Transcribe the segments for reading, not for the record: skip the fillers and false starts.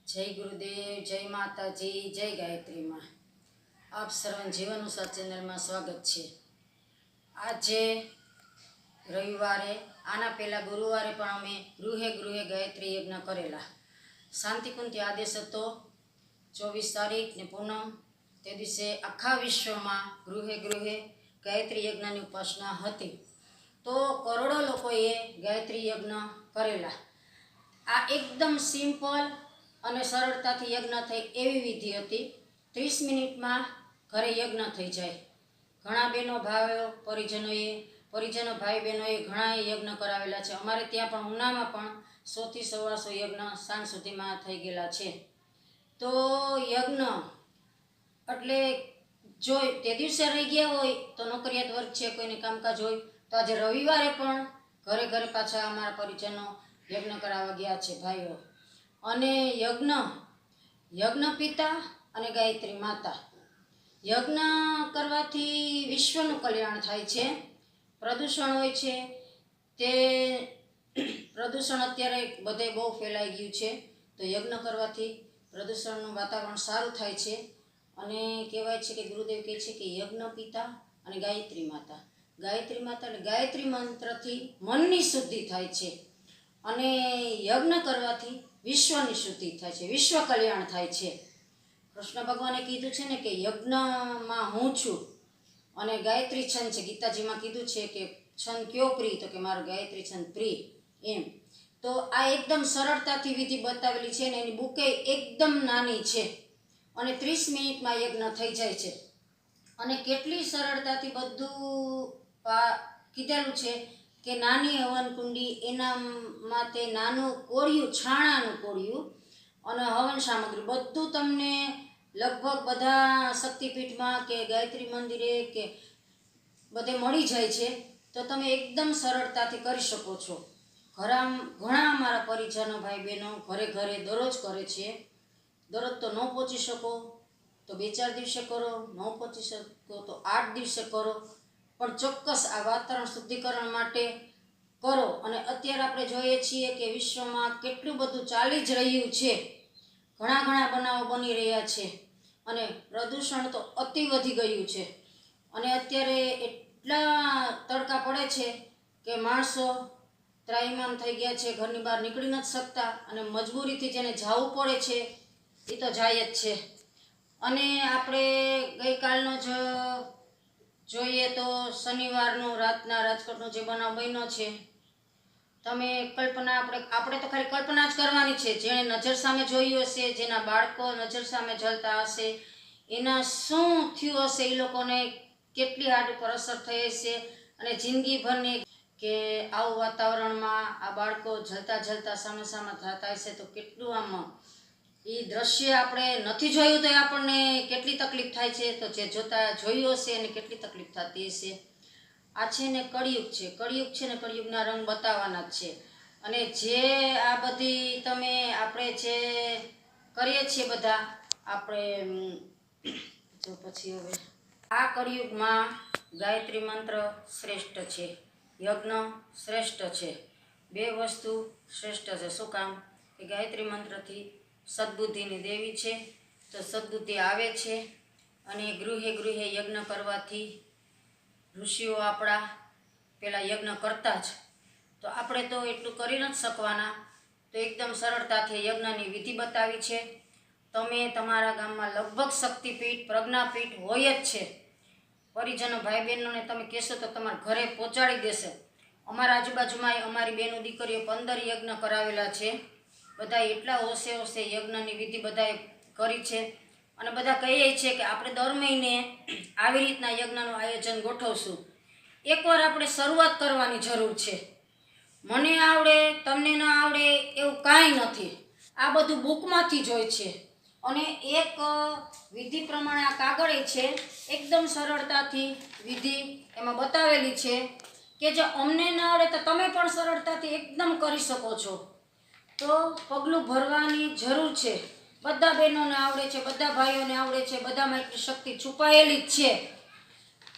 जय गुरुदेव, जय माताजी, जय गायत्री माँ। आप सर्व जीवन उत्सव चैनल में स्वागत है। आज रविवारे आना पहला गुरुवारे पण अमे गृहे गृहे गायत्री यज्ञ करेला। शांतिकुंज आदेश हतो 24 तारीख ने पूनम ते दिवसे आखा विश्व में गृहे गृहे गायत्री यज्ञ की उपासना हती। तो करोड़ों लोकोए गायत्री यज्ञ करेला। आ एकदम सिंपल અને સરળતાથી યજ્ઞ થાય એવી વિધિ હતી। 30 મિનિટમાં ઘરે યજ્ઞ થઈ જાય। ઘણા બહેનો ભાઈઓ પરિજનો ભાઈ બહેનોએ ઘણાએ યજ્ઞ કરાવેલા છે। અમારે ત્યાં પણ ઉનામાં પણ 100 થી 125 યજ્ઞ સાંજ સુધીમાં થઈ ગયેલા છે। તો યજ્ઞ એટલે જો તે દિવસે રહી ગયા હોય તો નોકરિયાત વર્ગ છે, કોઈને કામકાજ હોય તો આજે રવિવારે પણ ઘરે ઘરે પાછા અમારા પરિજનો યજ્ઞ કરાવવા ગયા છે ભાઈઓ। અને યજ્ઞ પિતા અને ગાયત્રી માતા યજ્ઞ કરવાથી વિશ્વનું કલ્યાણ થાય છે। પ્રદૂષણ હોય છે તે પ્રદૂષણ અત્યારે બધે બહુ ફેલાઈ ગયું છે, તો યજ્ઞ કરવાથી પ્રદૂષણનું વાતાવરણ સારું થાય છે। અને કહેવાય છે કે ગુરુદેવ કહે છે કે યજ્ઞ પિતા અને ગાયત્રી માતા એટલે ગાયત્રી મંત્રથી મનની શુદ્ધિ થાય છે અને યજ્ઞ કરવાથી વિશ્વની શુદ્ધિ થાય છે, વિશ્વ કલ્યાણ થાય છે। કૃષ્ણ ભગવાને કીધું છે ને કે યજ્ઞમાં હું છું અને ગાયત્રી છંદ છે। ગીતાજીમાં કીધું છે કે છંદ કયો પ્રિય, તો કે મારો ગાયત્રી છંદ પ્રિય એમ। તો આ એકદમ સરળતાથી વિધિ બતાવેલી છે ને એની બુકે એકદમ નાની છે અને 30 મિનિટમાં યજ્ઞ થઈ જાય છે। અને કેટલી સરળતાથી બધું કીધેલું છે કે નાની હવન કુંડી, એના માટે નાનું કોળિયું, છાણાનું કોળિયું અને હવન સામગ્રી બધું તમને લગભગ બધા શક્તિપીઠમાં કે ગાયત્રી મંદિરે કે બધે મળી જાય છે। તો તમે એકદમ સરળતાથી કરી શકો છો। ઘણા અમારા પરિજનો ભાઈ બહેનો ઘરે ઘરે દરરોજ કરે છે। દરરોજ તો ન પહોંચી શકો તો 2-4 દિવસે કરો, ન પહોંચી શકો તો 8 દિવસે કરો, પણ ચોક્કસ આ વાતાવરણ શુદ્ધિકરણ માટે કરો। અને અત્યારે આપણે જોઈએ છીએ કે વિશ્વમાં કેટલું બધું ચાલી જ રહ્યું છે, ઘણા બનાવો બની રહ્યા છે અને પ્રદૂષણ તો અતિ વધી ગયું છે। અને અત્યારે એટલા તડકા પડે છે કે માણસો ત્રાહિમામ થઈ ગયા છે, ઘરની બહાર નીકળી નથી શકતા અને મજબૂરીથી જેને જવું પડે છે એ તો જાય જ છે। અને આપણે ગઈકાલનો જ જોઈએ તો શનિવારનો રાતના રાજકોટનો જે બનાવ બન્યો છે, તમે કલ્પના આપણે તો ખાલી કલ્પના જ કરવાની છે। જેણે નજર સામે જોયું હશે, જેના બાળકો નજર સામે જલતા હશે, એના શું થયું હશે, એ લોકોને કેટલી હાડ ઉપર અસર થઈ હશે અને જિંદગીભરની કે આવું વાતાવરણમાં આ બાળકો જલતા સામે થતા હશે તો કેટલું આમ એ દ્રશ્ય આપણે નથી જોયું તો આપણને કેટલી તકલીફ થાય છે, તો જે જોયું હશે એને કેટલી તકલીફ થતી હશે। આ છે ને કળિયુગ છે, કળિયુગના રંગ બતાવવાના જ છે। અને જે આ બધી તમે આપણે જે કરીએ છીએ બધા આપણે જો પછી હવે આ કળિયુગમાં ગાયત્રી મંત્ર શ્રેષ્ઠ છે, યજ્ઞ શ્રેષ્ઠ છે, બે વસ્તુ શ્રેષ્ઠ છે। શું કામ કે ગાયત્રી મંત્રથી સદબુદ્ધિની દેવી છે, તો સદબુદ્ધિ આવે છે। અને ગૃહે ગૃહે યજ્ઞ કરવાથી ઋષિઓ આપણા પેલા યજ્ઞ કરતા જ, તો આપણે તો એટલું કરી નથી શકવાના, તો એકદમ સરળતાથી યજ્ઞની વિધિ બતાવી છે। તમે તમારા ગામમાં લગભગ શક્તિપીઠ, પ્રજ્ઞાપીઠ હોય જ છે, પરિજનો ભાઈ બહેનોને તમે કહેશો તો તમારા ઘરે પહોંચાડી દેશે। અમારા આજુબાજુમાં અમારી બહેનો દીકરીઓ 15 યજ્ઞ કરાવેલા છે, બધા એટલા હોશે યજ્ઞની વિધિ બધાએ કરી છે। અને બધા કહીએ છીએ કે આપણે દર મહિને આવી રીતના યજ્ઞનું આયોજન ગોઠવશું। એકવાર આપણે શરૂઆત કરવાની જરૂર છે। મને આવડે તમને ન આવડે એવું કાંઈ નથી, આ બધું બુકમાંથી જ હોય છે। અને એક વિધિ પ્રમાણે આ કાગળ છે, એકદમ સરળતાથી વિધિ એમાં બતાવેલી છે કે જો અમને ન આવડે તો તમે પણ સરળતાથી એકદમ કરી શકો છો। તો પગલું ભરવાની જરૂર છે। બધા બહેનોને આવડે છે, બધા ભાઈઓને આવડે છે, બધામાં એટલી શક્તિ છુપાયેલી જ છે।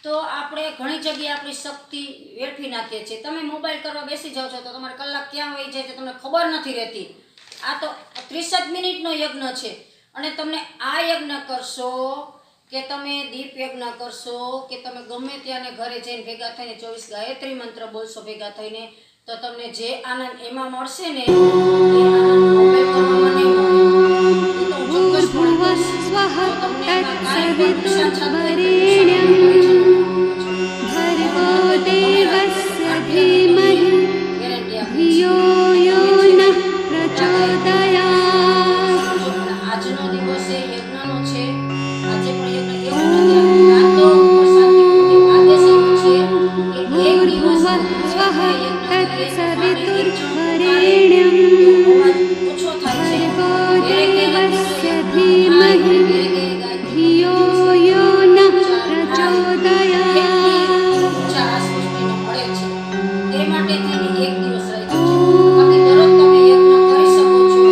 તો આપણે ઘણી જગ્યાએ આપણી શક્તિ વેડફી નાખીએ છીએ। તમે મોબાઈલ કરવા બેસી જાઓ છો તો તમારે કલાક ક્યાં વહી જાય છે તમને ખબર નથી રહેતી। આ તો 30 જ મિનિટનો યજ્ઞ છે અને તમને આ યજ્ઞ કરશો કે તમે દીપ યજ્ઞ કરશો કે તમે ગમે ત્યાંને ઘરે જઈને ભેગા થઈને 24 ગાયત્રી મંત્ર બોલશો ભેગા થઈને, તો તમને જે આનંદ એમાં મળશે ને એ આનંદ મોબાઈલ કરવામાં નહીં મળે. એ તો હું ચોક્કસપણે કહીશ. તો તમને એમાં કાંઈ પણ નુકસાન થતું હોય તો આજનો દિવસ એ યજ્ઞનો છે. આજે પણ યજ્ઞ એવું નથી આ તો શાંતિપૂર્વક આદેશ આવ્યો છે કે એક દિવસ ઓછો થાય છે. એ માટે થઈને એક દિવસ રહી જાય છે. બાકી દરરોજ તમે યજ્ઞ કરી શકો છો.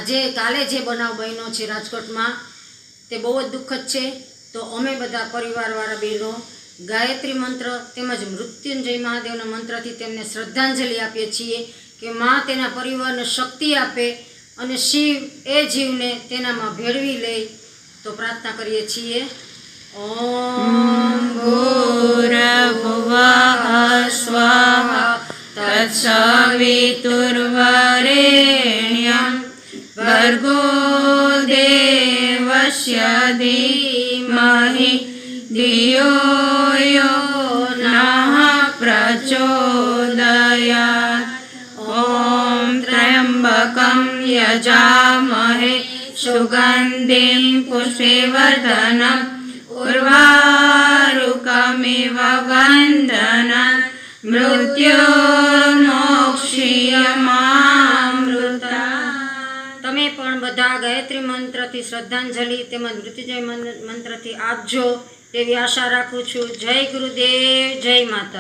આજે કાલે જે બનાવ બન્યો છે રાજકોટમાં તે બહુ જ દુઃખદ છે. તો અમે બધા પરિવારવાળા બહેનો ગાયત્રી મંત્ર તેમજ મૃત્યુંજય મહાદેવના મંત્રથી તેમને શ્રદ્ધાંજલિ આપીએ છીએ કે માં તેના પરિવારને શક્તિ આપે અને શિવ એ જીવને તેનામાં ભેળવી લે. તો પ્રાર્થના કરીએ છીએ. ઓમ ભૂર્ભુવઃ સ્વાહા તત્સવિતુર્વરેણ્યં ભર્ગો દેવસ્ય ધીમહિ ધિયો યો નઃ પ્રચોદયાત. ઓમ ત્ર્યંબકં યજામહે સુગંધિં પુષ્ટિવર્ધનં ઉર્વારુકમિવ બંધનં મૃત્યોર્મોક્ષ્યમામૃતા. તમે પણ બધા ગાયત્રી મંત્રથી શ્રદ્ધાંજલિ તેમજ મૃત્યુંજય મંત્રથી આપજો તેવી આશા રાખું છું. જય ગુરુદેવ, જય માતા.